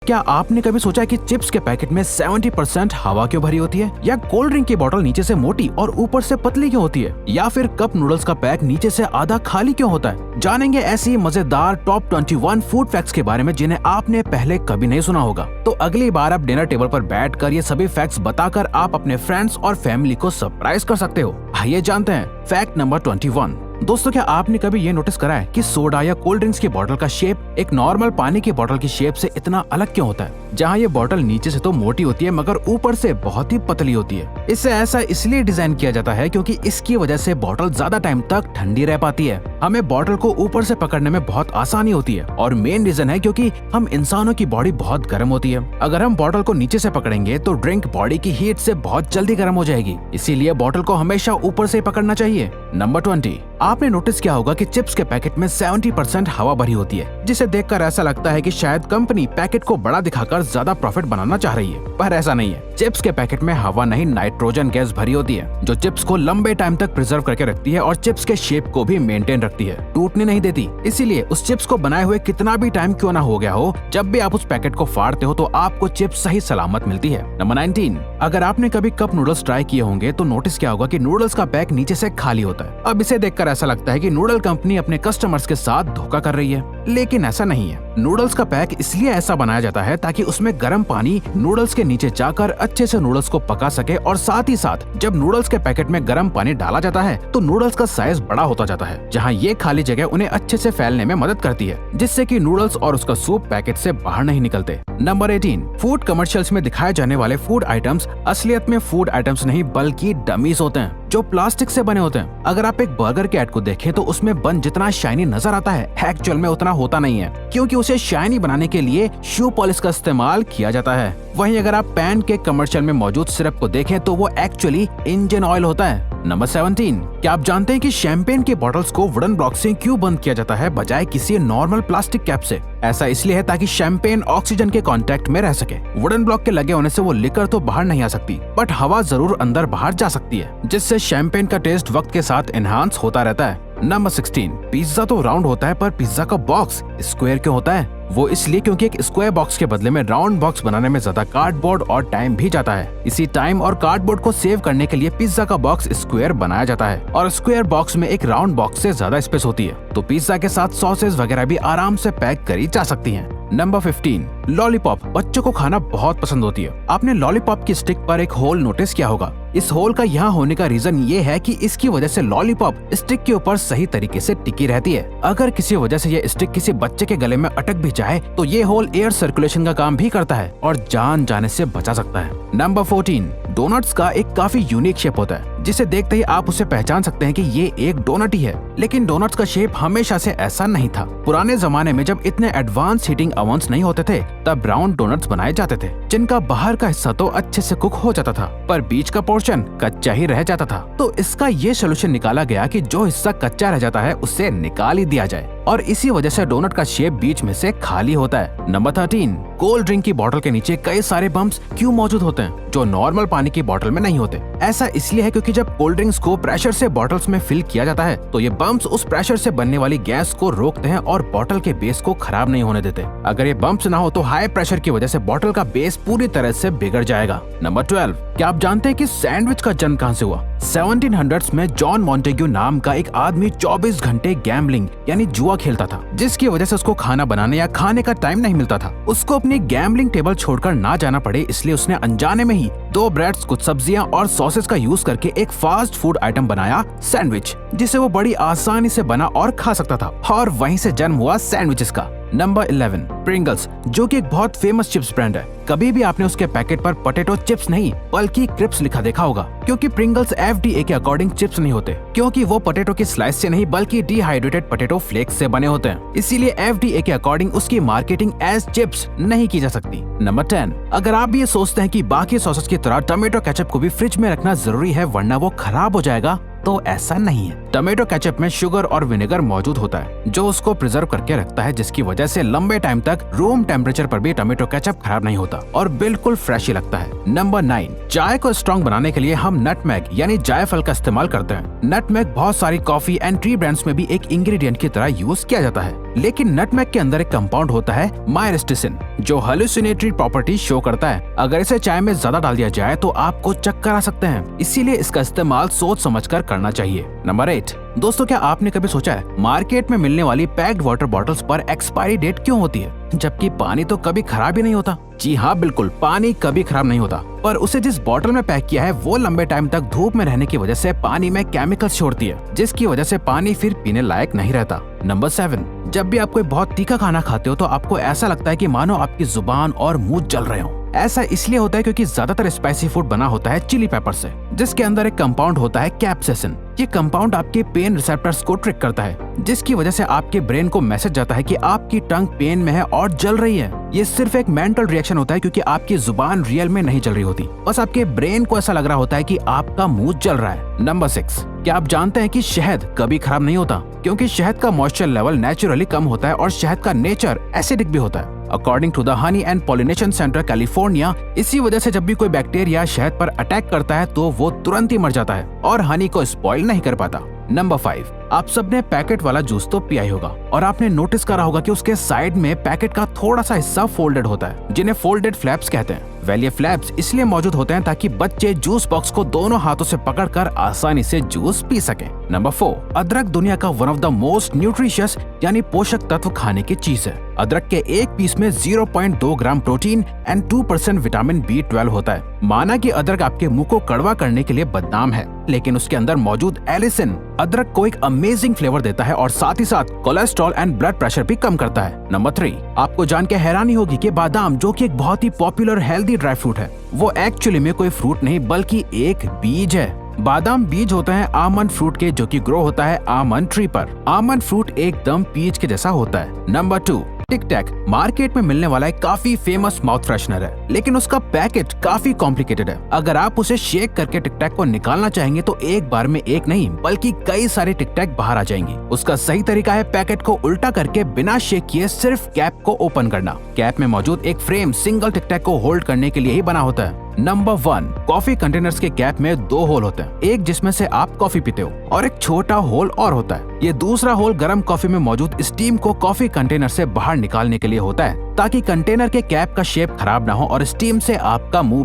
क्या आपने कभी सोचा कि चिप्स के पैकेट में 70% हवा क्यों भरी होती है, या कोल्ड ड्रिंक की बोतल नीचे से मोटी और ऊपर से पतली क्यों होती है, या फिर कप नूडल्स का पैक नीचे से आधा खाली क्यों होता है? जानेंगे ऐसी मजेदार टॉप 21 फूड फैक्ट्स के बारे में जिन्हें आपने पहले कभी नहीं सुना होगा। तो अगली बार आप डिनर टेबल पर बैठकर ये सभी फैक्ट्स बताकर आप अपने फ्रेंड्स और फैमिली को सरप्राइज कर सकते हो। आइए जानते हैं फैक्ट नंबर 21। दोस्तों, क्या आपने कभी ये नोटिस करा है कि सोडा या कोल्ड ड्रिंक्स की बोतल का शेप एक नॉर्मल पानी की बोतल की शेप से इतना अलग क्यों होता है? जहाँ ये बोतल नीचे से तो मोटी होती है मगर ऊपर से बहुत ही पतली होती है। इसे ऐसा इसलिए डिजाइन किया जाता है क्योंकि इसकी वजह से बोतल ज्यादा टाइम तक ठंडी रह पाती है। हमें बोतल को ऊपर से पकड़ने में बहुत आसानी होती है और मेन रीजन है क्योंकि हम इंसानों की बॉडी बहुत गर्म होती है। अगर हम बोतल को नीचे से पकड़ेंगे तो ड्रिंक बॉडी की हीट से बहुत जल्दी गर्म हो जाएगी, इसीलिए बोतल को हमेशा ऊपर से पकड़ना चाहिए। नंबर 20। आपने नोटिस किया होगा कि चिप्स के पैकेट में 70% हवा भरी होती है, जिसे देखकर ऐसा लगता है कि शायद कंपनी पैकेट को बड़ा दिखाकर ज्यादा प्रॉफिट बनाना चाह रही है, पर ऐसा नहीं है। चिप्स के पैकेट में हवा नहीं, नाइट्रोजन गैस भरी होती है, जो चिप्स को लंबे टाइम तक प्रिजर्व करके रखती है और चिप्स के शेप को भी मेंटेन रखती है, टूटने नहीं देती। इसीलिए उस चिप्स को बनाए हुए कितना भी टाइम क्यों ना हो गया हो, जब भी आप उस पैकेट को फाड़ते हो तो आपको चिप्स सही सलामत मिलती है। नंबर 19। अगर आपने कभी कप नूडल्स ट्राई किए होंगे तो नोटिस किया होगा कि नूडल्स का पैक नीचे से खाली होता है। अब इसे देखकर ऐसा लगता है कि नूडल कंपनी अपने कस्टमर्स के साथ धोखा कर रही है, लेकिन ऐसा नहीं है। नूडल्स का पैक इसलिए ऐसा बनाया जाता है ताकि उसमें गर्म पानी नूडल्स के नीचे जाकर अच्छे से नूडल्स को पका सके, और साथ ही साथ जब नूडल्स के पैकेट में गर्म पानी डाला जाता है तो नूडल्स का साइज बड़ा होता जाता है, जहां ये खाली जगह उन्हें अच्छे से फैलने में मदद करती है, जिससे कि नूडल्स और उसका सूप पैकेट से बाहर नहीं निकलते। नंबर 18। फूड कमर्शियल्स में दिखाए जाने वाले फूड आइटम्स असलियत में फूड आइटम्स नहीं बल्कि डमीज होते हैं, जो प्लास्टिक से बने होते हैं। अगर आप एक बर्गर के ऐड को देखें तो उसमें बन जितना शाइनी नजर आता है, एक्चुअल में उतना होता नहीं है, क्योंकि उसे शाइनी बनाने के लिए शू पॉलिश का इस्तेमाल किया जाता है। वहीं अगर आप पैन के कमर्शियल में मौजूद सिरप को देखें तो वो एक्चुअली इंजन ऑयल होता है। नंबर 17। क्या आप जानते हैं कि शैंपेन के बॉटल्स को वुडन ब्लॉक से क्यों बंद किया जाता है बजाय किसी नॉर्मल प्लास्टिक कैप से? ऐसा इसलिए है ताकि शैंपेन ऑक्सीजन के कांटेक्ट में रह सके। वुडन ब्लॉक के लगे होने से वो लिकर तो बाहर नहीं आ सकती, बट हवा जरूर अंदर बाहर जा सकती है, जिससे शैंपेन का टेस्ट वक्त के साथ एनहांस होता रहता है। नंबर 16। पिज्जा तो राउंड होता है पर पिज्जा का बॉक्स स्क्वायर क्यों होता है? वो इसलिए क्योंकि एक स्क्वायर बॉक्स के बदले में राउंड बॉक्स बनाने में ज्यादा कार्डबोर्ड और टाइम भी जाता है। इसी टाइम और कार्डबोर्ड को सेव करने के लिए पिज्जा का बॉक्स स्क्वायर बनाया जाता है, और स्क्वायर बॉक्स में एक राउंड बॉक्स से ज्यादा स्पेस होती है, तो पिज्जा के साथ सॉसेज वगैरह भी आराम से पैक करी जा सकती हैं। नंबर 15। लॉलीपॉप बच्चों को खाना बहुत पसंद होती है। आपने लॉलीपॉप की स्टिक पर एक होल नोटिस किया होगा। इस होल का यहाँ होने का रीजन ये है कि इसकी वजह से लॉलीपॉप स्टिक के ऊपर सही तरीके से टिकी रहती है। अगर किसी वजह से ये स्टिक किसी बच्चे के गले में अटक भी जाए तो ये होल एयर सर्कुलेशन का काम भी करता है और जान जाने से बचा सकता है। नंबर 14। डोनट्स का एक काफी यूनिक शेप होता है, जिसे देखते ही आप उसे पहचान सकते हैं कि ये एक डोनट ही है, लेकिन डोनट्स का शेप हमेशा से ऐसा नहीं था। पुराने जमाने में जब इतने एडवांस हीटिंग ओवन्स नहीं होते थे तब राउंड डोनट्स बनाए जाते थे, जिनका बाहर का हिस्सा तो अच्छे से कुक हो जाता था पर बीच का पोर्शन कच्चा ही रह जाता था। तो इसका ये सोल्यूशन निकाला गया कि जो हिस्सा कच्चा रह जाता है उससे निकाल ही दिया जाए, और इसी वजह से डोनट का शेप बीच में से खाली होता है। नंबर 13। कोल्ड ड्रिंक की बोतल के नीचे कई सारे बम्प्स क्यों मौजूद होते हैं जो नॉर्मल पानी की बोतल में नहीं होते? ऐसा इसलिए है क्योंकि जब कोल्ड ड्रिंक्स को प्रेशर से बॉटल्स में फिल किया जाता है तो ये बम्प्स उस प्रेशर से बनने वाली गैस को रोकते हैं और बोतल के बेस को खराब नहीं होने देते। अगर ये बम्प्स ना हो तो हाई प्रेशर की वजह से बोतल का बेस पूरी तरह से बिगड़ जाएगा। नंबर 12। क्या आप जानते हैं कि सैंडविच का जन्म कहां से हुआ? 1700s में जॉन मॉन्टेग्यू नाम का एक आदमी 24 घंटे गैम्बलिंग यानी जुआ खेलता था, जिसकी वजह से उसको खाना बनाने या खाने का टाइम नहीं मिलता था। उसको अपनी गैम्बलिंग टेबल छोड़कर ना जाना पड़े इसलिए उसने अनजाने में ही 2 ब्रेड्स, कुछ सब्जियां और सॉसेस का यूज करके एक फास्ट फूड आइटम बनाया, सैंडविच, जिसे वो बड़ी आसानी से बना और खा सकता था, और वहीं से जन्म हुआ सैंडविचेस का। नंबर 11। प्रिंगल्स, जो कि एक बहुत फेमस चिप्स ब्रांड है। कभी भी आपने उसके पैकेट पर पोटैटो चिप्स नहीं बल्कि क्रिप्स लिखा देखा होगा, क्योंकि प्रिंगल्स FDA के अकॉर्डिंग चिप्स नहीं होते, क्योंकि वो पोटैटो की स्लाइस से नहीं बल्कि डिहाइड्रेटेड पोटैटो फ्लेक्स से बने होते हैं। इसीलिए FDA के अकॉर्डिंग उसकी मार्केटिंग एज चिप्स नहीं की जा सकती। नंबर 10। अगर आप भी ये सोचते हैं कि बाकी सॉसेस की तरह टोमेटो केचप को भी फ्रिज में रखना जरूरी है वरना वो खराब हो जाएगा, तो ऐसा नहीं है। टोमेटो केचप में शुगर और विनेगर मौजूद होता है जो उसको प्रिजर्व करके रखता है, जिसकी वजह से लंबे टाइम तक रूम टेम्परेचर पर भी टोमेटो केचप खराब नहीं होता और बिल्कुल फ्रेश ही लगता है। नंबर 9। चाय को स्ट्रॉन्ग बनाने के लिए हम नटमेग यानी जायफल का इस्तेमाल करते हैं। नटमेग बहुत सारी कॉफी एंड टी ब्रांड्स में भी एक इंग्रेडिएंट की तरह यूज किया जाता है। लेकिन नटमेग के अंदर एक कंपाउंड होता है मायरिस्टिसिन, जो हेलुसिनेटरी प्रॉपर्टी शो करता है। अगर इसे चाय में ज्यादा डाल दिया जाए तो आपको चक्कर आ सकते हैं, इसीलिए इसका इस्तेमाल सोच समझकर करना चाहिए। नंबर 8, दोस्तों क्या आपने कभी सोचा है मार्केट में मिलने वाली पैक्ड वाटर बॉटल्स पर एक्सपायरी डेट क्यों होती है, जबकि पानी तो कभी खराब ही नहीं होता? जी हाँ, बिल्कुल, पानी कभी खराब नहीं होता, पर उसे जिस बोतल में पैक किया है वो लंबे टाइम तक धूप में रहने की वजह से पानी में केमिकल्स छोड़ती है, जिसकी वजह से पानी फिर पीने लायक नहीं रहता। नंबर 7, जब भी आप कोई बहुत तीखा खाना खाते हो तो आपको ऐसा लगता है कि मानो आपकी जुबान और मुंह जल रहे हो। ऐसा इसलिए होता है क्योंकि ज्यादातर स्पाइसी फूड बना होता है चिली पेपर से, जिसके अंदर एक कंपाउंड होता है कैप्सेसिन। ये कंपाउंड आपके पेन रिसेप्टर्स को ट्रिक करता है, जिसकी वजह से आपके ब्रेन को मैसेज जाता है कि आपकी टंग पेन में है और जल रही है। ये सिर्फ एक मेंटल रिएक्शन होता है क्योंकि आपकी जुबान रियल में नहीं जल रही होती, बस आपके ब्रेन को ऐसा लग रहा होता है कि आपका मुंह जल रहा है। नंबर 6, क्या आप जानते हैं कि शहद कभी खराब नहीं होता, क्योंकि शहद का मॉइस्चर लेवल नेचुरली कम होता है और शहद का नेचर एसिडिक भी होता है। According to the honey and pollination centre California, इसी वजह से जब भी कोई बैक्टीरिया शहद पर अटैक करता है तो वो तुरंत ही मर जाता है और हनी को स्पॉइल नहीं कर पाता। नंबर 5, आप सबने पैकेट वाला जूस तो पिया ही होगा और आपने नोटिस करा होगा कि उसके साइड में पैकेट का थोड़ा सा हिस्सा फोल्डेड होता है, जिन्हें फोल्डेड फ्लैप्स कहते हैं। वेल, ये फ्लैप्स इसलिए मौजूद होते हैं ताकि बच्चे जूस बॉक्स को दोनों हाथों से पकड़कर आसानी से जूस पी सकें। नंबर 4, अदरक दुनिया का one of the most nutritious यानी पोषक तत्व खाने की चीज है। अदरक के एक पीस में 0.2 gram protein and 2% vitamin B12 होता है। माना कि अदरक आपके मुंह को कड़वा करने के लिए बदनाम है, लेकिन उसके अंदर मौजूद एलिसिन अदरक को एक अमेजिंग फ्लेवर देता है और साथ ही साथ कोलेस्ट्रॉल एंड ब्लड प्रेशर भी कम करता है। नंबर 3, आपको जान के हैरानी होगी कि बादाम, जो कि एक बहुत ही पॉपुलर हेल्दी ड्राई फ्रूट है, वो एक्चुअली में कोई फ्रूट नहीं बल्कि एक बीज है। बादाम बीज होते हैं आमंड फ्रूट के, जो कि ग्रो होता है आमंड ट्री पर। आमंड फ्रूट एकदम पीच के जैसा होता है। नंबर 2, टिक टैक मार्केट में मिलने वाला एक काफी फेमस माउथ फ्रेशनर है, लेकिन उसका पैकेट काफी कॉम्प्लिकेटेड है। अगर आप उसे शेक करके टिक टैक को निकालना चाहेंगे तो एक बार में एक नहीं बल्कि कई सारे टिक टैक बाहर आ जाएंगे। उसका सही तरीका है पैकेट को उल्टा करके बिना शेक किए सिर्फ कैप को ओपन करना। कैप में मौजूद एक फ्रेम सिंगल टिक टैक को होल्ड करने के लिए ही बना होता है। नंबर 1, कॉफी कंटेनर्स के कैप में 2 होल होते हैं, एक जिसमें से आप कॉफी पीते हो और एक छोटा होल और होता है। ये दूसरा होल गर्म कॉफी में मौजूद स्टीम को कॉफी कंटेनर से बाहर निकालने के लिए होता है, ताकि कंटेनर के कैप का शेप खराब ना हो और स्टीम से आपका मुंह